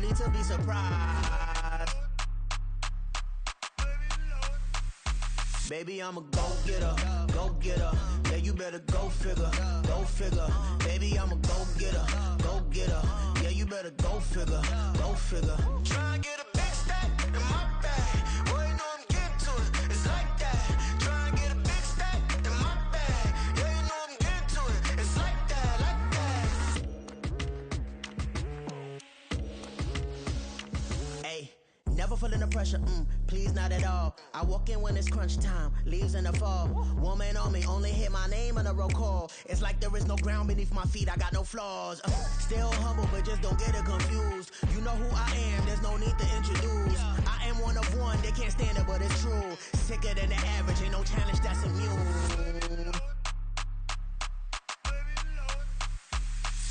only to be surprised. Baby, I'm a go-getter, go-getter. Yeah, you better go figure, go figure. Baby, I'm a go-getter, go-getter. Yeah, you better go figure, go figure. Try and get a big stack in my bag. Boy, you know I'm getting to it, it's like that. Try and get a big stack in my bag. Yeah, you know I'm getting to it, it's like that, like that. Hey. Never feeling the pressure, please not at all. I walk in when it's crunch time, leaves in the fall. Woman on me, only hit my name on a roll call. It's like there is no ground beneath my feet, I got no flaws. Still humble, but just don't get it confused. You know who I am, there's no need to introduce. I am one of one, they can't stand it, but it's true. Sicker than the average, ain't no challenge that's immune.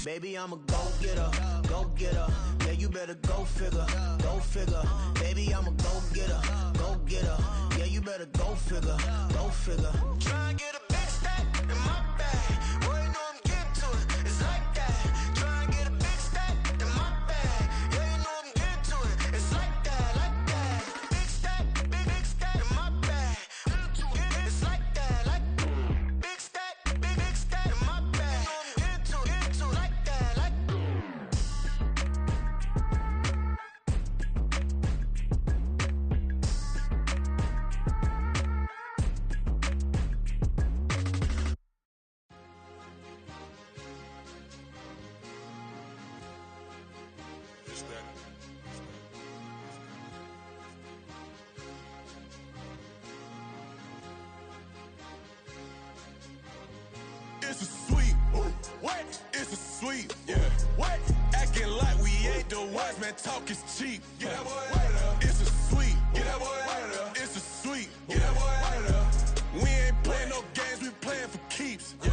Baby, I'm a go-getter, go-getter. Yeah, you better go figure, go figure. Baby, I'm a go-getter, go-getter. Yeah, you better go figure, go figure. Try and get a big stack in my bag. Boy, you know I'm getting to it, it's like that. Try and get a big stack in my bag. Yeah, you know I'm getting to it, it's like that, like that. Big stack, big stack in my bag. It's like that, like big stack in my bag. You know I'm getting to it, like that, like. It's a sweet, what? It's a sweet, yeah. What? Acting like we ain't the ones, man. Talk is cheap. Get that boy out of there. It's a sweet, get that boy out of there. It's a sweet, get that boy out of there. We ain't playing no games, we playing for keeps. Yeah.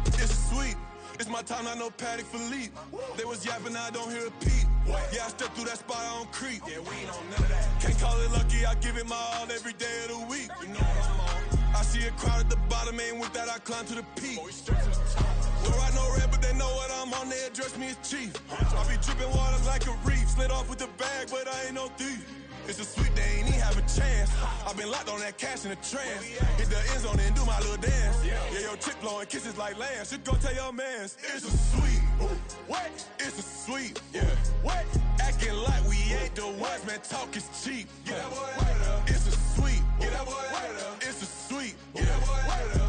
It's a sweet. It's my time, not no Paddock Philippe. They was yapping, I don't hear a peep. Yeah, I step through that spot, I don't creep. Yeah, we ain't on none of that. Can't call it lucky, I give it my all every day of the week. You know what I'm on. I see a crowd at the bottom, ain't with that, I climb to the peak. Don't ride no red, but they know what I'm on, they address me as chief. I be dripping water like a reef, slid off with the bag, but I ain't no thief. It's a sweet, they ain't even have a chance. I been locked on that cash in a trance. Hit the end zone and do my little dance. Yeah, your chick blowing kisses like lambs. You go tell your mans. It's a sweet. What? It's a sweet. Yeah. What? Acting like we ain't the ones, man. Talk is cheap. Get that boy out of there. It's a sweet. Get that boy out of there. It's a sweet. Get that boy out of there.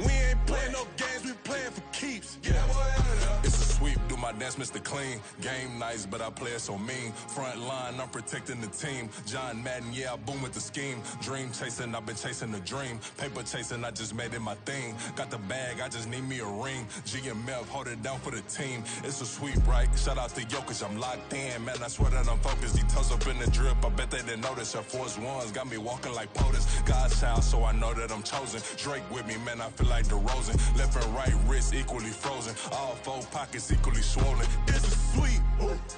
We ain't playing no games, we playing for keeps. Get that boy out of there. It's a sweep, do my dance, Mr. Clean. Game nice, but I play it so mean. Front line, I'm protecting the team. John Madden, yeah, I boom with the scheme. Dream chasing, I've been chasing the dream. Paper chasing, I just made it my thing. Got the bag, I just need me a ring. GMF, hold it down for the team. It's a sweep, right? Shout out to Jokic, I'm locked in. Man, I swear that I'm focused. These toes up in the drip, I bet they didn't notice. Her force ones got me walking like POTUS. God's child, so I know that I'm chosen. Drake with me, man, I feel like DeRozan. Left and right wrist equally frozen. All four pockets equally swollen. It's a sweet.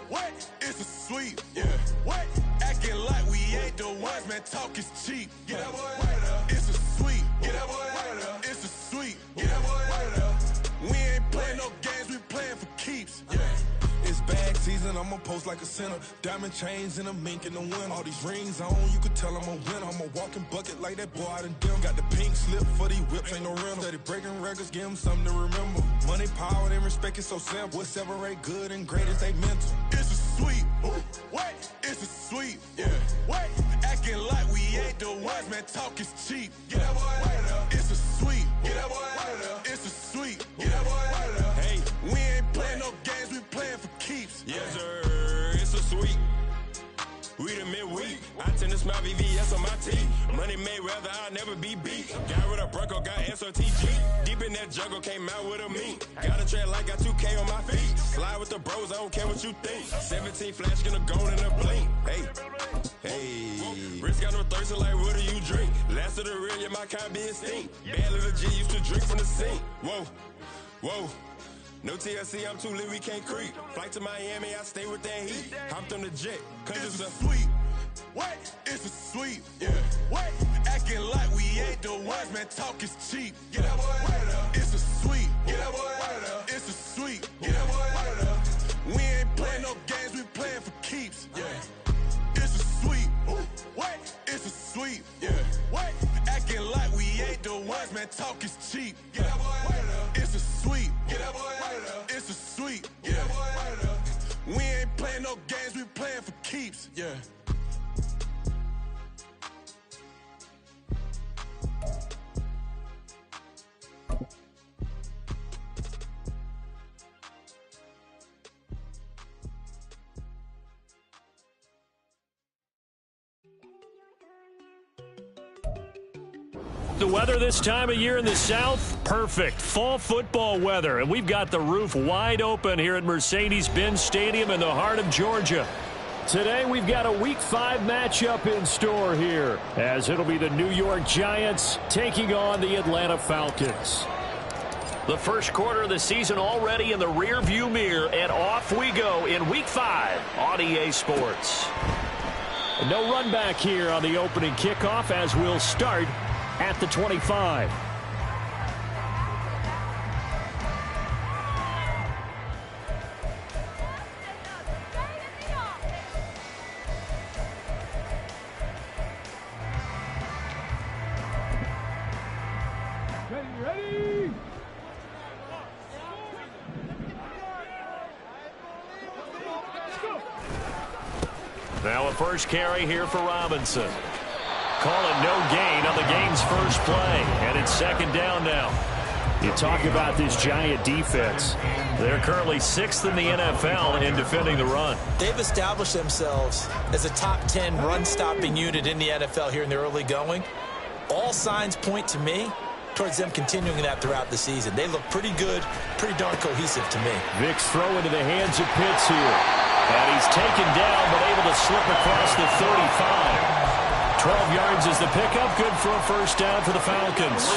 What? It's a sweet. Yeah. What? Acting like we ain't the ones, man. Talk is cheap. Get that boy out of there. It's a sweet. Get that boy out of there. It's a sweet. Get that boy out of there. We ain't playing no games, we playing for keeps. Yeah. It's bag season, I'ma post like a sinner. Diamond chains and a mink in the wind. All these rings on, you could tell I'm a winner. I'm a walking bucket like that boy out in dim. Got the pink slip for these whips, ain't no rental. Steady breaking records, give them something to remember. Money, power, and respect is so simple. What separate good and great is they mental. It's a sweet. What? It's a sweet. Yeah. What? Acting like we ain't the ones, man. Talk is cheap. Get that boy out of there. It's a sweet. Get that boy out of there. It's a sweet. Get that boy out of there. Hey, we ain't playing no games, we playing for keeps. Yes, sir. It's a sweet. We the midweek. I tend to smile VVS on my teeth. Money made rather I'll never be beat. Got rid of Bronco, got SOTG. Deep in that jungle, came out with a meat. Got a tread like got 2K on my feet. Slide with the bros, I don't care what you think. 17 flash, gonna go in a blink. Hey. Wrist got no thirst, like what do you drink? Last of the real, yeah, my kind be extinct. Bad little G used to drink from the sink. Whoa. No TLC, I'm too lit, we can't creep. Flight to Miami, I stay with that heat. Hopped on the jet, cause it's a sweet. What? It's a sweet. Yeah. What? Acting like we ain't the ones, man. Talk is cheap. Get that boy out of there. It's a sweet. Get that boy out of there. It's a sweet. Get that boy out of there. We ain't playing no games, we playing for keeps. wise man talk is cheap. Get that boy out of there. It's a sweep. Get that boy out of there. It's a sweep. Get that boy out of there. We ain't playing no games, we playing for keeps. Yeah. The weather this time of year in the South, perfect. Fall football weather, and we've got the roof wide open here at Mercedes-Benz Stadium in the heart of Georgia. Today we've got a Week 5 matchup in store here, as it'll be the New York Giants taking on the Atlanta Falcons. The first quarter of the season already in the rear-view mirror, and off we go in Week 5 on EA Sports. No run back here on the opening kickoff as we'll start at the 25. Ready? Now a first carry here for Robinson. Call it no gain on the game's first play, and it's second down now. You talk about this Giant defense. They're currently 6th in the NFL in defending the run. They've established themselves as a top 10 run-stopping unit in the NFL here in the early going. All signs point to me towards them continuing that throughout the season. They look pretty good, pretty darn cohesive to me. Vic's throw into the hands of Pitts here. And he's taken down, but able to slip across the 35. 12 yards is the pickup. Good for a first down for the Falcons.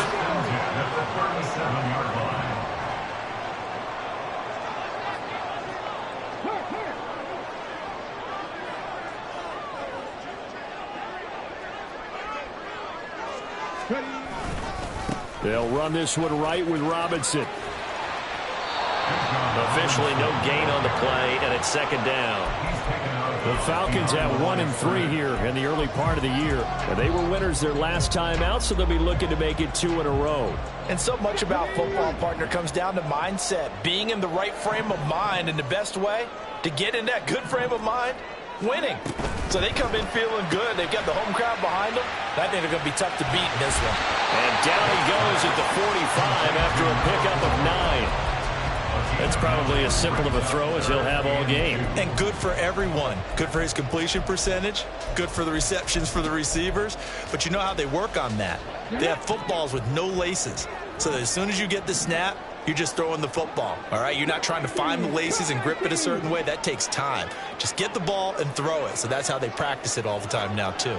They'll run this one right with Robinson. Officially no gain on the play, and it's second down. The Falcons have 1-3 here in the early part of the year. And they were winners their last time out, so they'll be looking to make it 2 in a row. And so much about football, partner, comes down to mindset. Being in the right frame of mind, and the best way to get in that good frame of mind, winning. So they come in feeling good. They've got the home crowd behind them. I think they're going to be tough to beat in this one. And down he goes at the 45 after a pickup of 9. That's probably as simple of a throw as he'll have all game. And good for everyone. Good for his completion percentage. Good for the receptions for the receivers. But you know how they work on that. They have footballs with no laces. So that as soon as you get the snap, you're just throwing the football. All right? You're not trying to find the laces and grip it a certain way. That takes time. Just get the ball and throw it. So that's how they practice it all the time now, too.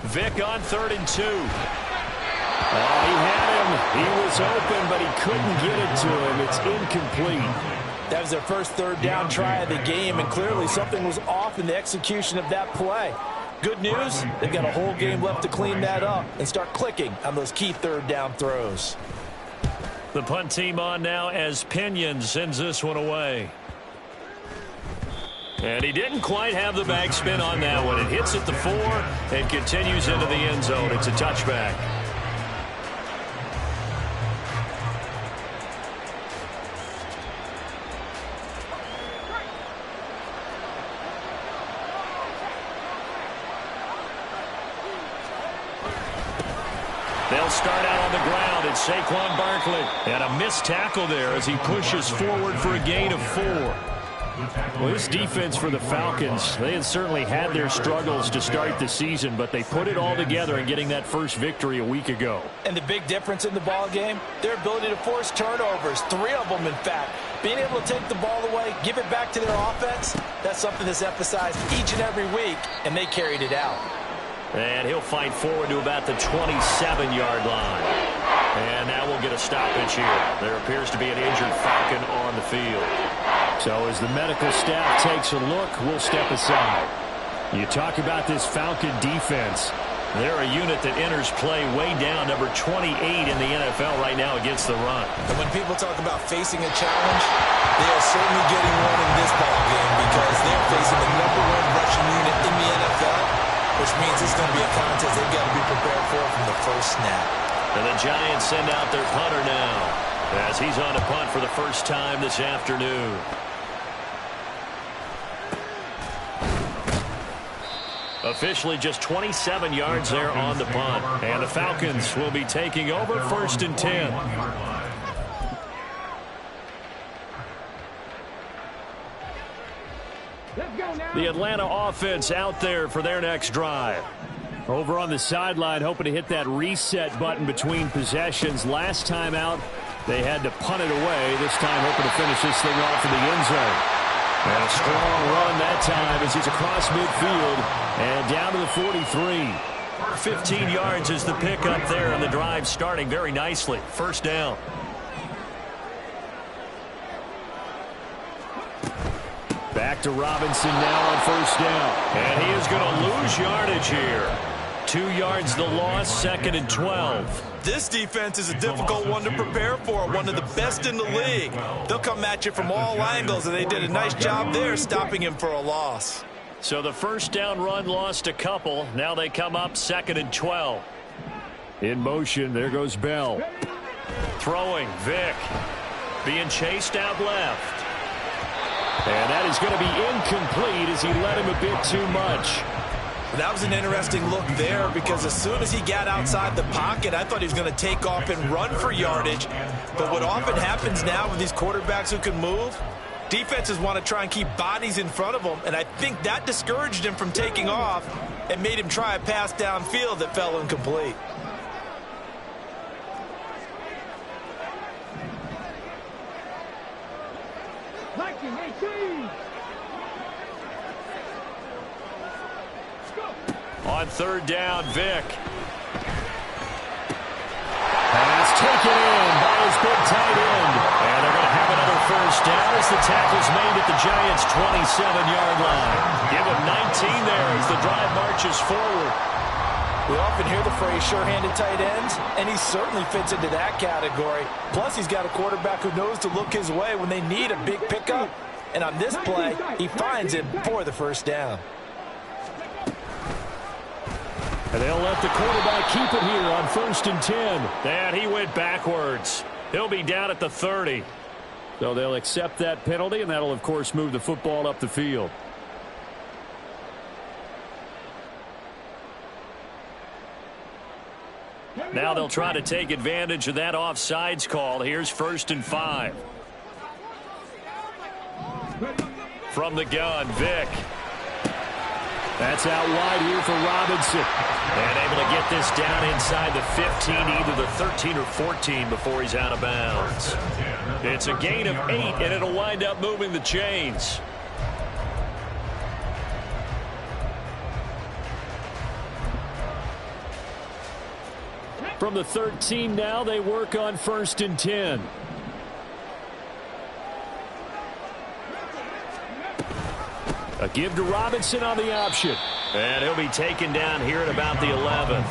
Vic on 3rd and 2. He had him. He was open, but he couldn't get it to him. It's incomplete. That was their first third down try of the game, and clearly something was off in the execution of that play. Good news, they've got a whole game left to clean that up and start clicking on those key third down throws. The punt team on now as Pinion sends this one away. And he didn't quite have the backspin on that one. It hits at the 4 and continues into the end zone. It's a touchback. They'll start out on the ground. It's Saquon Barkley. And a missed tackle there as he pushes forward for a gain of 4. Well, this defense for the Falcons, they had certainly had their struggles to start the season, but they put it all together in getting that first victory a week ago. And the big difference in the ball game, their ability to force turnovers, 3 of them in fact. Being able to take the ball away, give it back to their offense, that's something that's emphasized each and every week, and they carried it out. And he'll fight forward to about the 27-yard line. And now we'll get a stoppage here. There appears to be an injured Falcon on the field. So as the medical staff takes a look, we'll step aside. You talk about this Falcon defense. They're a unit that enters play way down, number 28 in the NFL right now against the run. And when people talk about facing a challenge, they are certainly getting one in this ball game because they're facing the #1 rushing unit in the NFL, which means it's going to be a contest they've got to be prepared for from the first snap. And the Giants send out their punter now as he's on to punt for the first time this afternoon. Officially just 27 yards there on the punt. And the Falcons will be taking over 1st and 10. The Atlanta offense out there for their next drive. Over on the sideline, hoping to hit that reset button between possessions. Last time out, they had to punt it away. This time, hoping to finish this thing off in the end zone. And a strong run that time as he's across midfield and down to the 43. 15 yards is the pickup there, and the drive starting very nicely. First down. Back to Robinson now on first down. And he is going to lose yardage here. 2 yards the loss, 2nd and 12. This defense is a difficult one to prepare for, one of the best in the league. They'll come at you from all angles, and they did a nice job there stopping him for a loss. So the first down run lost a couple. Now they come up 2nd and 12. In motion, there goes Bell. Throwing, Vick. Being chased out left. And that is going to be incomplete as he led him a bit too much. That was an interesting look there because as soon as he got outside the pocket, I thought he was going to take off and run for yardage. But what often happens now with these quarterbacks who can move, defenses want to try and keep bodies in front of them, and I think that discouraged him from taking off and made him try a pass downfield that fell incomplete. On third down, Vick. Pass taken in by his big tight end. And they're going to have another first down as the tackle's made at the Giants' 27-yard line. Give him 19 there as the drive marches forward. We often hear the phrase sure-handed tight ends, and he certainly fits into that category. Plus, he's got a quarterback who knows to look his way when they need a big pickup. And on this play, he finds it for the first down. And they'll let the quarterback keep it here on 1st and 10. And he went backwards. He'll be down at the 30. So they'll accept that penalty, and that'll, of course, move the football up the field. Now they'll try to take advantage of that offsides call. Here's 1st and 5. From the gun, Vick. That's out wide here for Robinson. And able to get this down inside the 15, either the 13 or 14 before he's out of bounds. It's a gain of 8, and it'll wind up moving the chains. From the 13 now, they work on 1st and 10. A give to Robinson on the option. And he'll be taken down here at about the 11.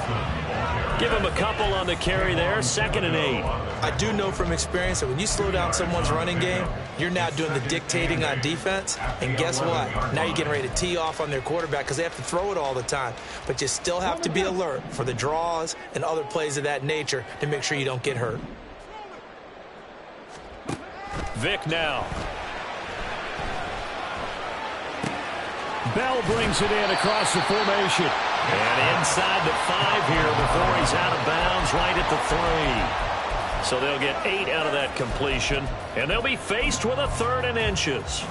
Give him a couple on the carry there. 2nd and 8. I do know from experience that when you slow down someone's running game, you're now doing the dictating on defense. And guess what? Now you're getting ready to tee off on their quarterback because they have to throw it all the time. But you still have to be alert for the draws and other plays of that nature to make sure you don't get hurt. Vick now. Bell brings it in across the formation. And inside the 5 here before he's out of bounds right at the 3. So they'll get 8 out of that completion. And they'll be faced with a 3rd and inches.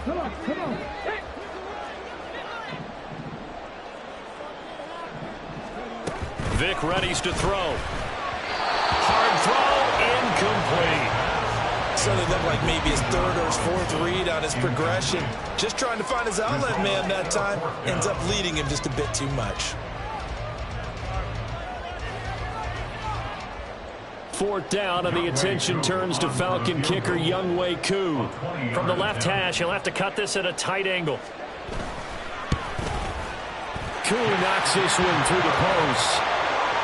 Come on. Hey. Vick readies to throw. Hard throw, incomplete. So they look like maybe his 3rd or his 4th read on his progression. Just trying to find his outlet man that time. Ends up leading him just a bit too much. 4th down, and the attention turns to Falcon kicker Younghoe Koo. From the left hash, he'll have to cut this at a tight angle. Koo knocks this one through the post.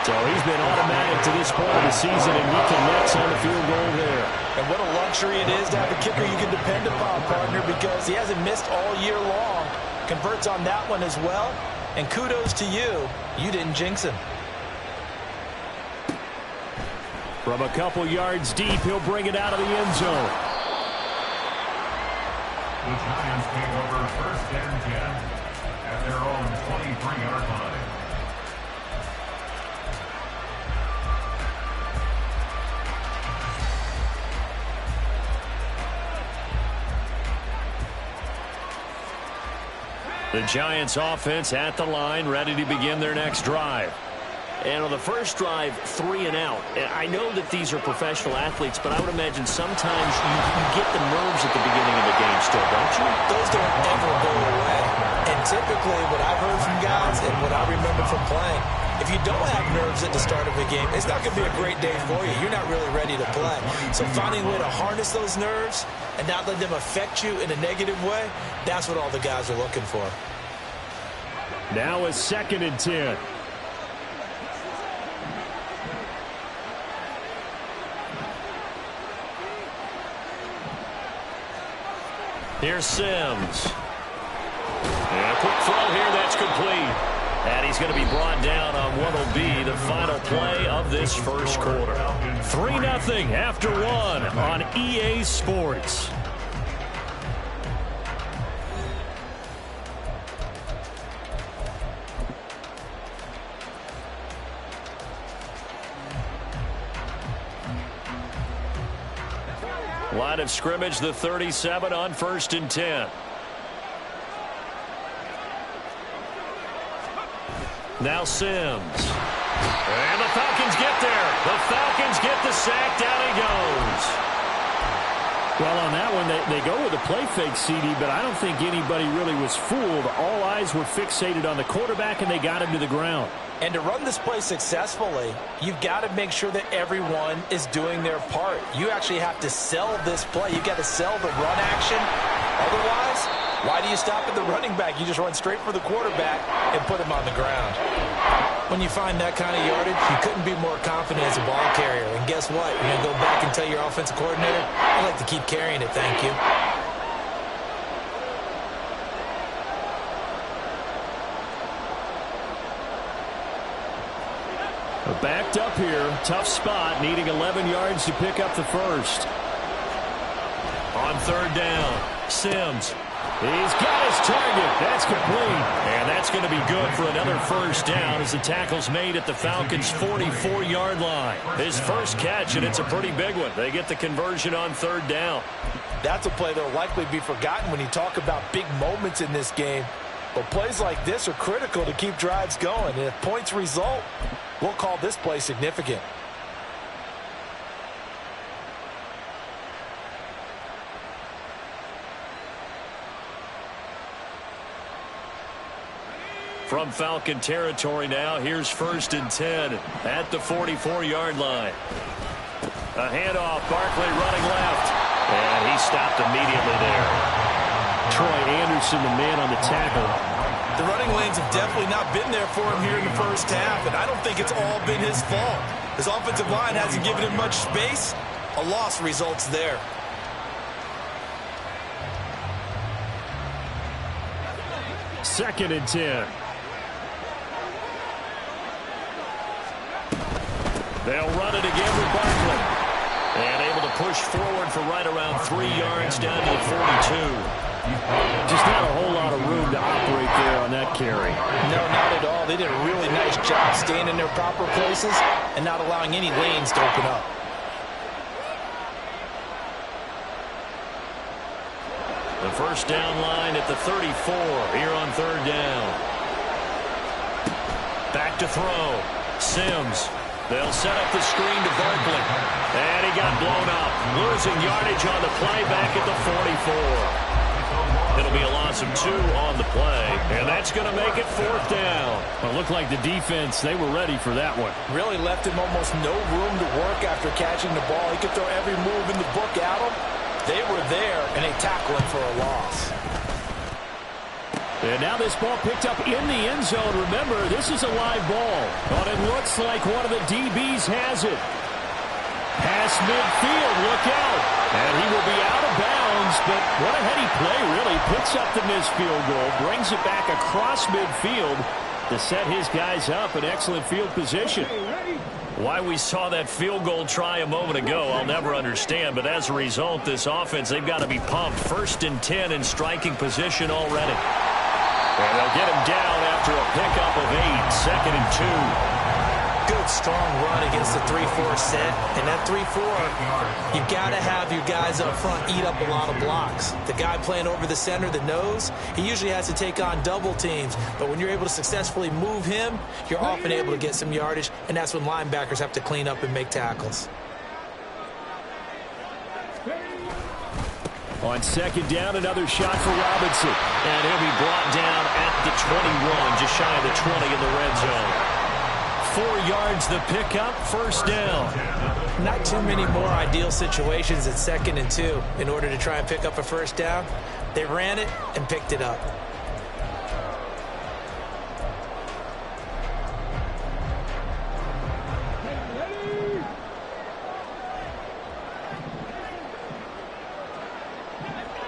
So he's been automatic to this point of the season, and he connects on the field goal there. And what a luxury it is to have a kicker you can depend upon, partner, because he hasn't missed all year long. Converts on that one as well. And kudos to you. You didn't jinx him. From a couple yards deep, he'll bring it out of the end zone. The Giants take over 1st and 10 at their own 23-yard line. The Giants offense at the line, ready to begin their next drive. And on the first drive, 3 and out. And I know that these are professional athletes, but I would imagine sometimes you get the nerves at the beginning of the game still, don't you? Those don't ever go away. And typically what I've heard from guys and what I remember from playing, if you don't have nerves at the start of a game, it's not going to be a great day for you. You're not really ready to play. So finding a way to harness those nerves and not let them affect you in a negative way, that's what all the guys are looking for. Now a 2nd and 10. Here's Sims. And a quick throw here, that's complete. And he's going to be brought down on what will be the final play of this first quarter. 3-0 after 1 on EA Sports. Line of scrimmage, the 37 on 1st and 10. Now Sims. And the Falcons get there. The Falcons get the sack. Down he goes. Well, on that one, they go with a play fake, CD, but I don't think anybody really was fooled. All eyes were fixated on the quarterback, and they got him to the ground. And to run this play successfully, you've got to make sure that everyone is doing their part. You actually have to sell this play. You've got to sell the run action. Otherwise, why do you stop at the running back? You just run straight for the quarterback and put him on the ground. When you find that kind of yardage, you couldn't be more confident as a ball carrier. And guess what? You're going to go back and tell your offensive coordinator, I'd like to keep carrying it, thank you. Backed up here, tough spot, needing 11 yards to pick up the first. On 3rd down, Sims. He's got his target. That's complete. And that's going to be good for another first down as the tackle's made at the Falcons' 44-yard line. His first catch, and it's a pretty big one. They get the conversion on 3rd down. That's a play that will likely be forgotten when you talk about big moments in this game. But plays like this are critical to keep drives going. And if points result, we'll call this play significant. From Falcon territory now, here's 1st and 10 at the 44-yard line. A handoff, Barkley running left, and he stopped immediately there. Troy Anderson, the man on the tackle. The running lanes have definitely not been there for him here in the first half, and I don't think it's all been his fault. His offensive line hasn't given him much space. A loss results there. Second and 10. They'll run it again with Barkley. And able to push forward for right around 3 yards down to the 42. Just not a whole lot of room to operate there on that carry. No, not at all. They did a really nice job staying in their proper places and not allowing any lanes to open up. The first down line at the 34 here on 3rd down. Back to throw. Sims. They'll set up the screen to Barkley. And he got blown up. Losing yardage on the play back at the 44. It'll be a loss of 2 on the play, and that's going to make it 4th down. Well, it looked like the defense, they were ready for that one. Really left him almost no room to work after catching the ball. He could throw every move in the book at him. They were there, and they tackled him for a loss. And now this ball picked up in the end zone. Remember, this is a live ball. But it looks like one of the DBs has it. Past midfield, look out. And he will be out of bounds, but what a heady play, really. Picks up the missed field goal, brings it back across midfield to set his guys up in excellent field position. Why we saw that field goal try a moment ago, I'll never understand. But as a result, this offense, they've got to be pumped. 1st and 10 in striking position already. And they'll get him down after a pickup of 8, 2nd and 2. Good, strong run against the 3-4 set. And that 3-4, you've got to have your guys up front eat up a lot of blocks. The guy playing over the center, the nose, he usually has to take on double teams. But when you're able to successfully move him, you're often able to get some yardage, and that's when linebackers have to clean up and make tackles. On 2nd down, another shot for Robinson. And he'll be brought down at the 21, just shy of the 20 in the red zone. 4 yards the pickup, 1st down. Not too many more ideal situations at 2nd and 2 in order to try and pick up a 1st down. They ran it and picked it up.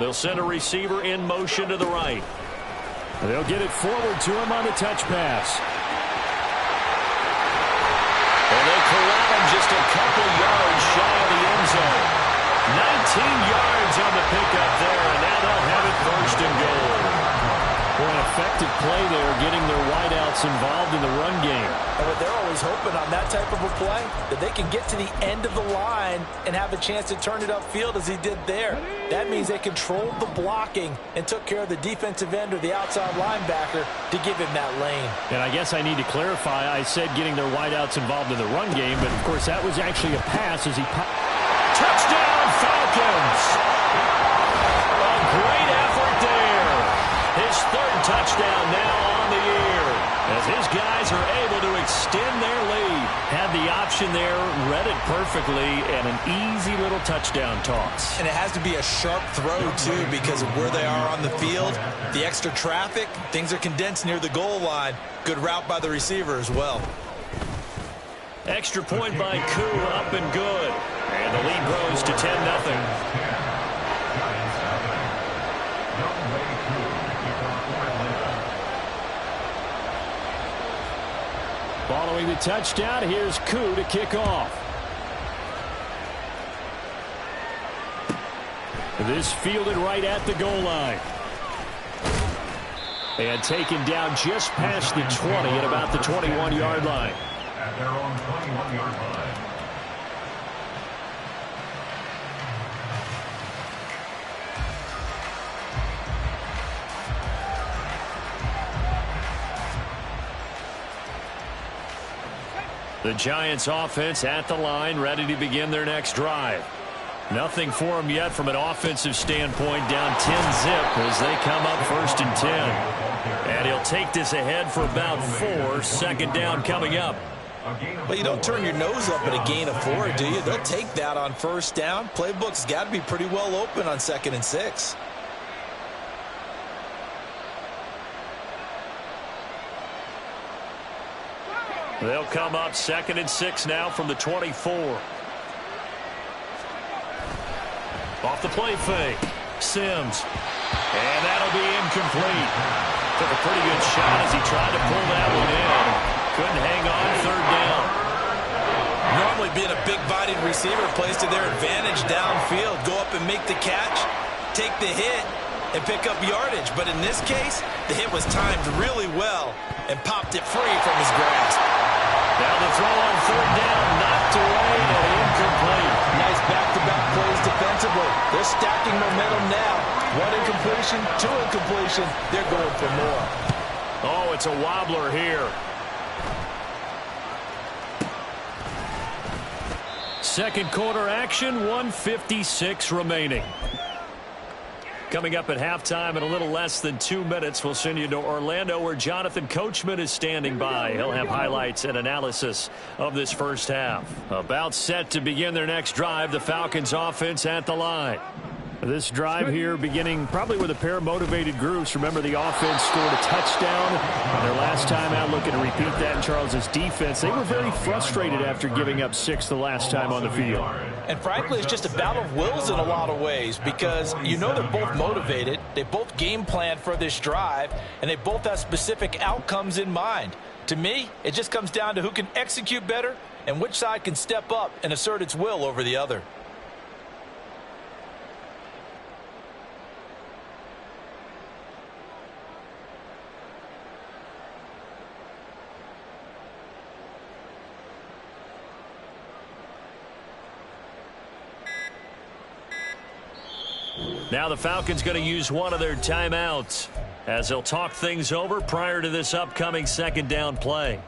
They'll send a receiver in motion to the right. They'll get it forward to him on the touch pass. And they corral him just a couple yards shy of the end zone. 19 yards on the pickup there, and now they'll have it 1st and goal. For an effective play there, getting their wideouts involved in the run game. But they're always hoping on that type of a play that they can get to the end of the line and have a chance to turn it upfield as he did there. That means they controlled the blocking and took care of the defensive end or the outside linebacker to give him that lane. And I guess I need to clarify, I said getting their wideouts involved in the run game, but of course that was actually a pass as he touchdown Falcons! A great effort there. His 3rd touchdown now on the year as his guys are able to extend their lead. Had the option there, read it perfectly, and an easy little touchdown toss. And it has to be a sharp throw, too, because of where they are on the field. The extra traffic, things are condensed near the goal line. Good route by the receiver as well. Extra point by Gotw, up and good. And the lead grows to 10-0. Following the touchdown, here's Gotw to kick off. This fielded right at the goal line. And taken down just past the 20 at about the 21-yard line. At their own 21-yard line. The Giants offense at the line, ready to begin their next drive. Nothing for them yet from an offensive standpoint, down 10-zip as they come up 1st and 10. And he'll take this ahead for about 4, 2nd down coming up. Well, you don't turn your nose up at a gain of 4, do you? They'll take that on 1st down. Playbook's got to be pretty well open on 2nd and 6. They'll come up 2nd and 6 now from the 24. Off the play fake. Sims. And that'll be incomplete. Took a pretty good shot as he tried to pull that one in. Couldn't hang on 3rd down. Normally being a big-bodied receiver plays to their advantage downfield. Go up and make the catch, take the hit, and pick up yardage. But in this case, the hit was timed really well and popped it free from his grasp. Now the throw on 3rd down, knocked away and incomplete. Nice back-to-back plays defensively. They're stacking momentum now. 1 incompletion, 2 incompletion. They're going for more. Oh, it's a wobbler here. 2nd quarter action, 1:56 remaining. Coming up at halftime in a little less than 2 minutes, we'll send you to Orlando where Jonathan Coachman is standing by. He'll have highlights and analysis of this first half. About set to begin their next drive, the Falcons offense at the line. This drive here beginning probably with a pair of motivated groups. Remember, the offense scored a touchdown on their last time out. Looking to repeat that in Charles's defense. They were very frustrated after giving up 6 the last time on the field. And frankly, it's just a battle of wills in a lot of ways because you know they're both motivated. They both game plan for this drive, and they both have specific outcomes in mind. To me, it just comes down to who can execute better and which side can step up and assert its will over the other. Now the Falcons going to use one of their timeouts as they'll talk things over prior to this upcoming second down play.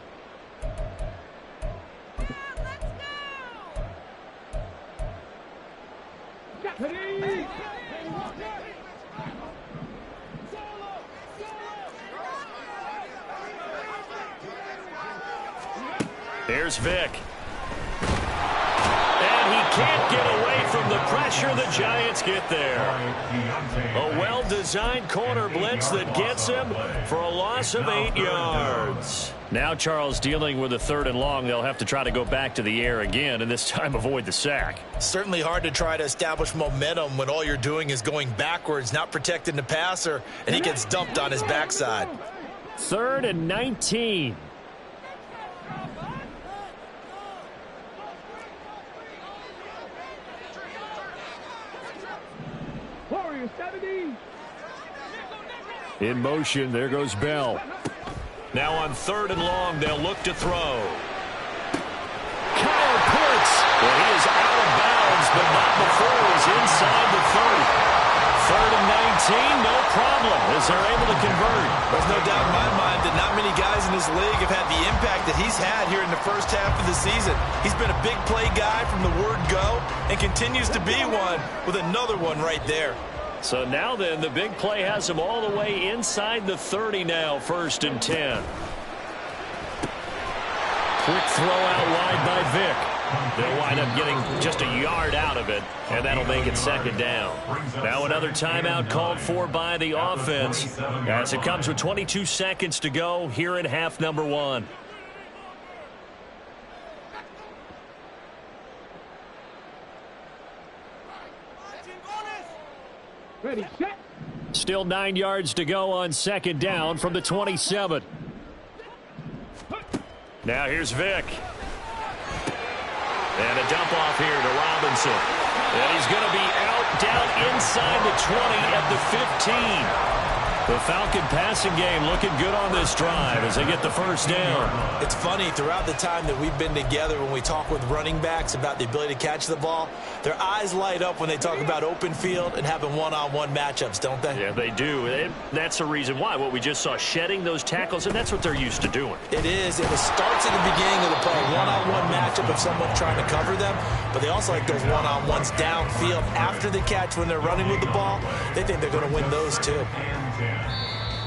Here's Vic. Can't get away from the pressure. The Giants get there. A well-designed corner blitz that gets him for a loss of 8 yards. Now Charles dealing with a 3rd and long. They'll have to try to go back to the air again and this time avoid the sack. Certainly hard to try to establish momentum when all you're doing is going backwards, not protecting the passer, and he gets dumped on his backside. 3rd and 19. In motion, there goes Bell. Now on 3rd and long, they'll look to throw. Kyle Pitts. Well, he is out of bounds, but not before he was inside the 30. 3rd and 19, no problem, as they're able to convert. There's no doubt in my mind that not many guys in this league have had the impact that he's had here in the first half of the season. He's been a big play guy from the word go and continues to be one with another one right there. So now then, the big play has him all the way inside the 30 now, 1st and 10. Quick throw out wide by Vic. They'll wind up getting just a yard out of it, and that'll make it 2nd down. Now another timeout called for by the offense as it comes with 22 seconds to go here in half number 1. Ready, set. Still 9 yards to go on 2nd down from the 27. Now here's Vic. And a dump off here to Robinson. And he's going to be out down inside the 20 at the 15. The Falcon passing game looking good on this drive as they get the 1st down. It's funny, throughout the time that we've been together, when we talk with running backs about the ability to catch the ball, their eyes light up when they talk about open field and having one-on-one matchups, don't they? Yeah, they do. That's the reason why. What we just saw, shedding those tackles, and that's what they're used to doing. It is. It starts at the beginning of the play, one-on-one matchup of someone trying to cover them, but they also like those one-on-ones downfield after the catch when they're running with the ball. They think they're going to win those too.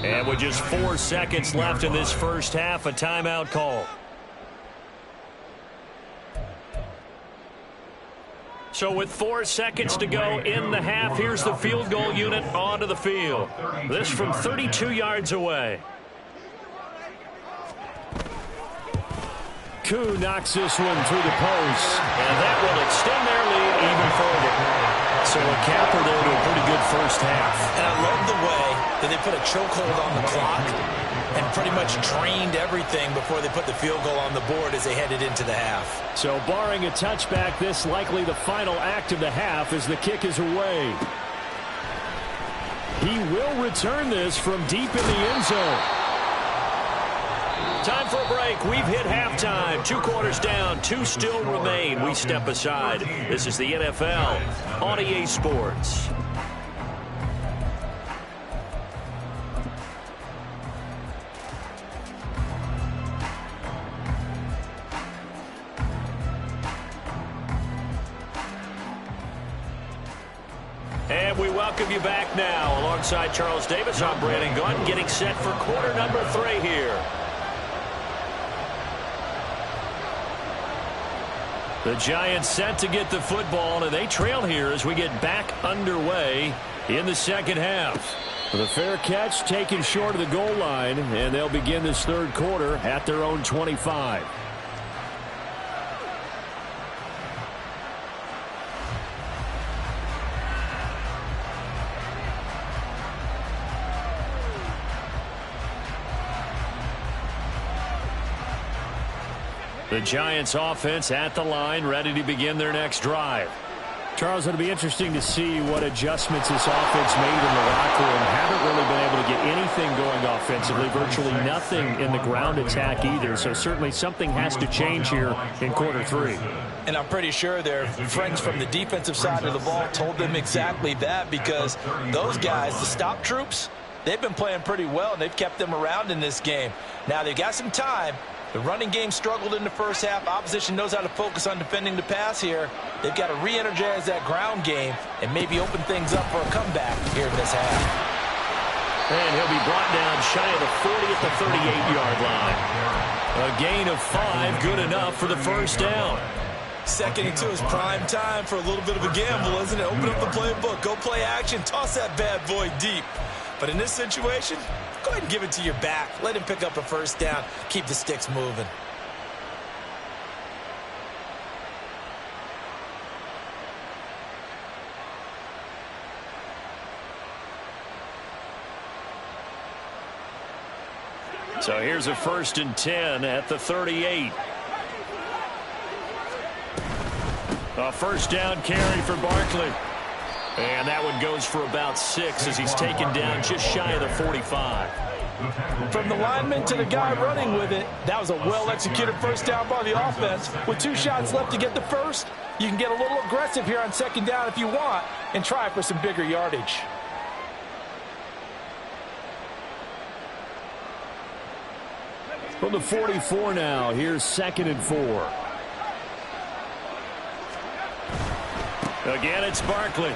And with just 4 seconds left in this first half, a timeout call. So with 4 seconds to go in the half, here's the field goal unit onto the field. This from 32 yards away. Koo knocks this one through the post, and that will extend their lead even further. So a capper there to a pretty good first half. And I love the way that they put a chokehold on the clock and pretty much drained everything before they put the field goal on the board as they headed into the half. So barring a touchback, this likely the final act of the half as the kick is away. He will return this from deep in the end zone. Time for a break. We've hit halftime. 2 quarters down. 2 still remain. We step aside. This is the NFL on EA Sports. And we welcome you back now. Alongside Charles Davis, I'm Brandon Gotw, getting set for quarter number 3 here. The Giants set to get the football, and they trail here as we get back underway in the second half. The fair catch taken short of the goal line, and they'll begin this third quarter at their own 25. The Giants offense at the line, ready to begin their next drive. Charles, it'll be interesting to see what adjustments this offense made in the locker room. Haven't really been able to get anything going offensively, virtually nothing in the ground attack either. So certainly something has to change here in quarter 3. And I'm pretty sure their friends from the defensive side of the ball told them exactly that, because those guys, the stop troops, they've been playing pretty well, and they've kept them around in this game. Now they've got some time. The running game struggled in the first half. Opposition knows how to focus on defending the pass here. They've got to re-energize that ground game and maybe open things up for a comeback here in this half. And he'll be brought down shy of the 40 at the 38-yard line. A gain of 5, good enough for the first down. 2nd and 2 is prime time for a little bit of a gamble, isn't it? Open up the playbook, go play action, toss that bad boy deep. But in this situation, go ahead and give it to your back. Let him pick up a first down. Keep the sticks moving. So here's a 1st and 10 at the 38. A first down carry for Barkley. And that one goes for about 6 as he's taken down just shy of the 45. From the lineman to the guy running with it, that was a well-executed first down by the offense. With 2 shots left to get the first, you can get a little aggressive here on 2nd down if you want and try for some bigger yardage. From the 44 now, here's 2nd and 4. Again, it's Barkley.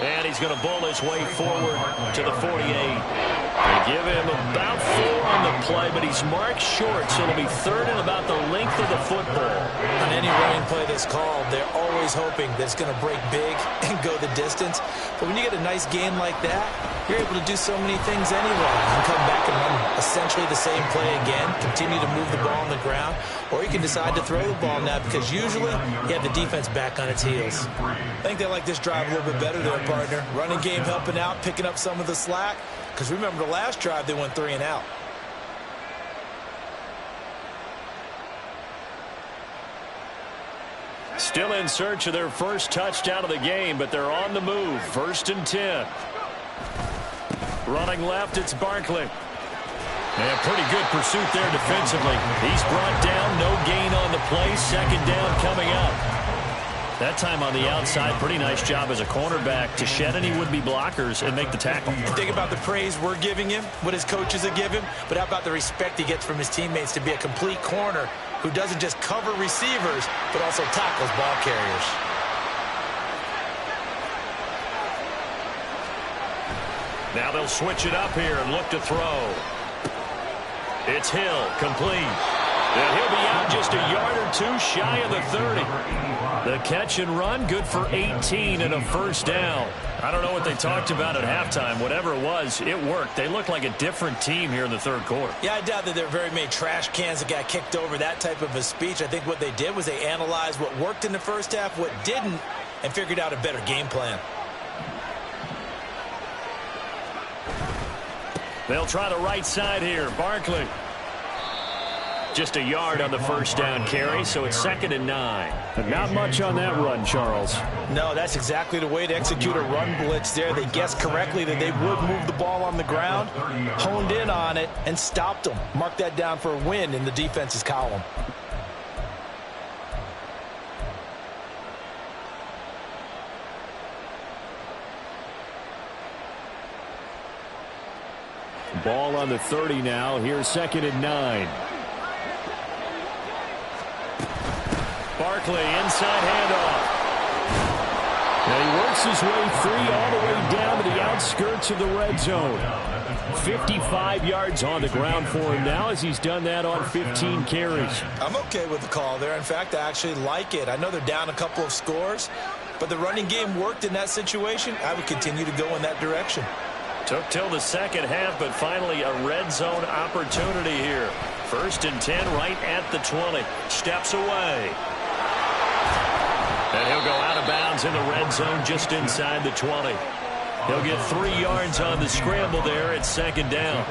And he's going to bull his way forward to the 48. They give him about 4 on the play, but he's marked short, so it'll be 3rd and about the length of the football. On any running play that's called, they're always hoping that it's going to break big and go the distance. But when you get a nice gain like that, you're able to do so many things anyway. You can come back and run essentially the same play again, continue to move the ball on the ground, or you can decide to throw the ball now because usually you have the defense back on its heels. I think they like this drive a little bit better there, partner. Running game helping out, picking up some of the slack. Because remember, the last drive, they went 3 and out. Still in search of their first touchdown of the game, but they're on the move. 1st and 10. Running left, it's Barkley. And pretty good pursuit there defensively. He's brought down, no gain on the play. 2nd down coming up. That time on the outside, pretty nice job as a cornerback to shed any would-be blockers and make the tackle. Think about the praise we're giving him, what his coaches are giving, but how about the respect he gets from his teammates to be a complete corner who doesn't just cover receivers, but also tackles ball carriers. Now they'll switch it up here and look to throw. It's Hill, complete. And he'll be out just a yard or 2 shy of the 30. The catch and run, good for 18 and a first down. I don't know what they talked about at halftime. Whatever it was, it worked. They look like a different team here in the 3rd quarter. Yeah, I doubt that there are very many trash cans that got kicked over, that type of a speech. I think what they did was they analyzed what worked in the first half, what didn't, and figured out a better game plan. They'll try the right side here. Barkley. Just a yard on the first down carry, so it's 2nd and 9. But not much on that run, Charles. No, that's exactly the way to execute a run blitz there. They guessed correctly that they would move the ball on the ground, honed in on it, and stopped them. Mark that down for a win in the defense's column. Ball on the 30 now. Here's 2nd and 9. Barkley, inside handoff. And he works his way free all the way down to the outskirts of the red zone. 55 yards on the ground for him now as he's done that on 15 carries. I'm okay with the call there. In fact, I actually like it. I know they're down a couple of scores, but the running game worked in that situation. I would continue to go in that direction. Took till the second half, but finally a red zone opportunity here. 1st and 10 right at the 20. Steps away. And he'll go out of bounds in the red zone just inside the 20. He'll get 3 yards on the scramble there at 2nd down.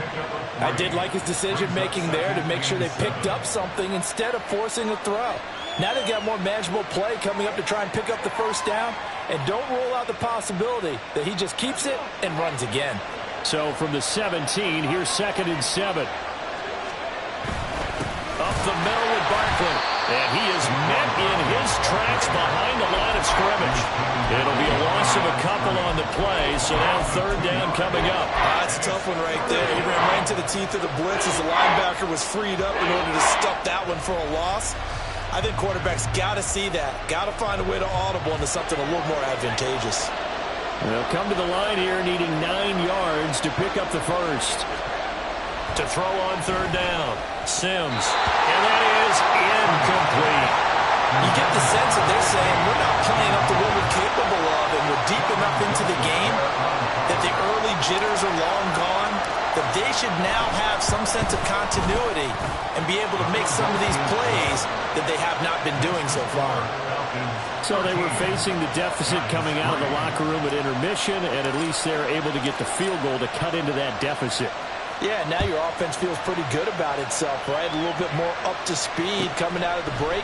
I did like his decision-making there to make sure they picked up something instead of forcing a throw. Now they've got more manageable play coming up to try and pick up the 1st down. And don't rule out the possibility that he just keeps it and runs again. So from the 17, here's 2nd and 7. Up the middle with Barkley. And he is met in his tracks behind the line of scrimmage. It'll be a loss of a couple on the play, so now 3rd down coming up. That's a tough one right there. He ran right into the teeth of the blitz as the linebacker was freed up in order to stuff that one for a loss. I think quarterbacks got to see that. Got to find a way to audible into something a little more advantageous. They'll come to the line here needing 9 yards to pick up the 1st. To throw on 3rd down. Sims. And that is incomplete. You get the sense that they're saying we're not playing up to what we're capable of, and we're deep enough into the game that the early jitters are long gone, that they should now have some sense of continuity and be able to make some of these plays that they have not been doing so far. So they were facing the deficit coming out of the locker room at intermission, and at least they're able to get the field goal to cut into that deficit. Yeah, now your offense feels pretty good about itself, right? A little bit more up to speed coming out of the break.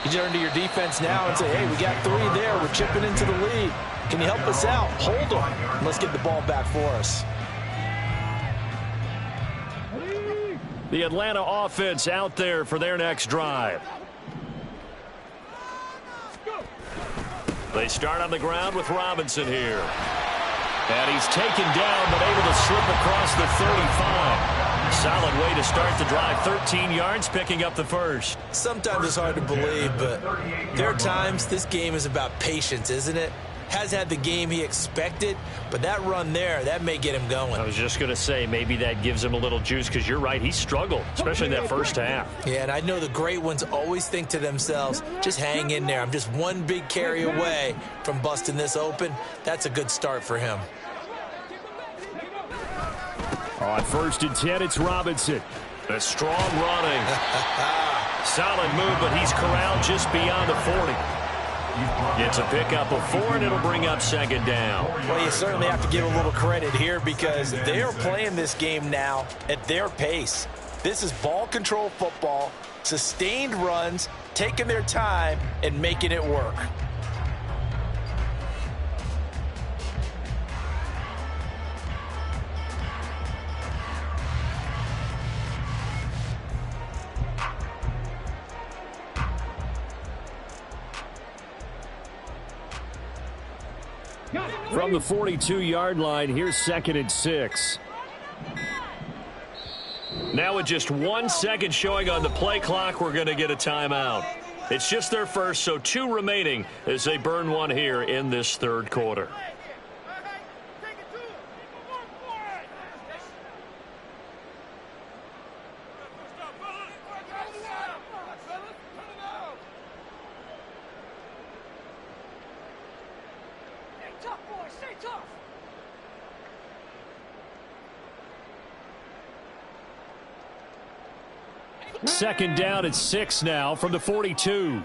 You turn to your defense now and say, hey, we got 3 there. We're chipping into the lead. Can you help us out? Hold them. Let's get the ball back for us. The Atlanta offense out there for their next drive. They start on the ground with Robinson here. And he's taken down, but able to slip across the 35. Solid way to start the drive. 13 yards, picking up the 1st. Sometimes it's hard to believe, but there are times this game is about patience, isn't it? Has had the game he expected, but that run there, that may get him going. I was just going to say, maybe that gives him a little juice, because you're right, he struggled, especially in that 1st half. Yeah, and I know the great ones always think to themselves, just hang in there. I'm just one big carry away from busting this open. That's a good start for him. On 1st and 10, it's Robinson. A strong running. Solid move, but he's corralled just beyond the 40. It's a pickup of 4, and it'll bring up 2nd down. Well, you certainly have to give a little credit here because they are playing this game now at their pace. This is ball control football, sustained runs, taking their time, and making it work. From the 42-yard line, here's 2nd and 6. Now with just 1 second showing on the play clock, we're going to get a timeout. It's just their first, so 2 remaining as they burn 1 here in this 3rd quarter. Second down at 6 now from the 42.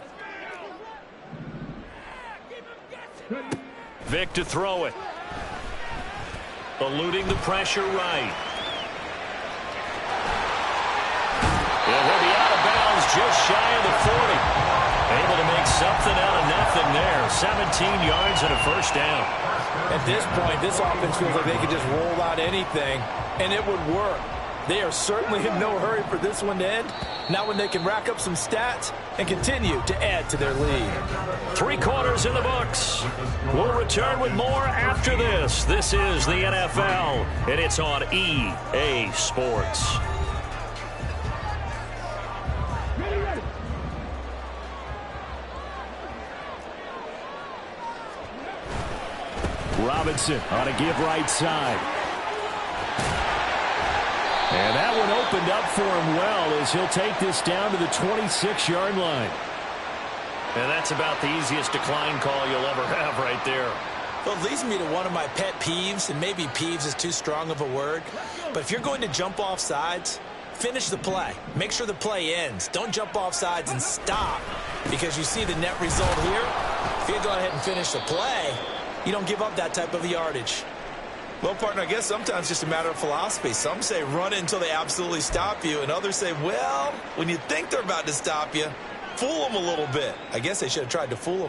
Vick to throw it. Eluding the pressure right. And he'll be out of bounds just shy of the 40. Able to make something out of nothing there. 17 yards and a 1st down. At this point, this offense feels like they could just roll out anything, and it would work. They are certainly in no hurry for this one to end. Now when they can rack up some stats and continue to add to their lead. 3 quarters in the books. We'll return with more after this. This is the NFL, and it's on EA Sports. Robinson on a give right side. And that one opened up for him well as he'll take this down to the 26-yard line. And that's about the easiest decline call you'll ever have right there. Well, it leads me to one of my pet peeves, and maybe peeves is too strong of a word, but if you're going to jump off sides, finish the play. Make sure the play ends. Don't jump off sides and stop, because you see the net result here. If you go ahead and finish the play, you don't give up that type of yardage. Well, partner, I guess sometimes it's just a matter of philosophy. Some say run it until they absolutely stop you, and others say, well, when you think they're about to stop you, fool them a little bit. I guess they should have tried to fool them.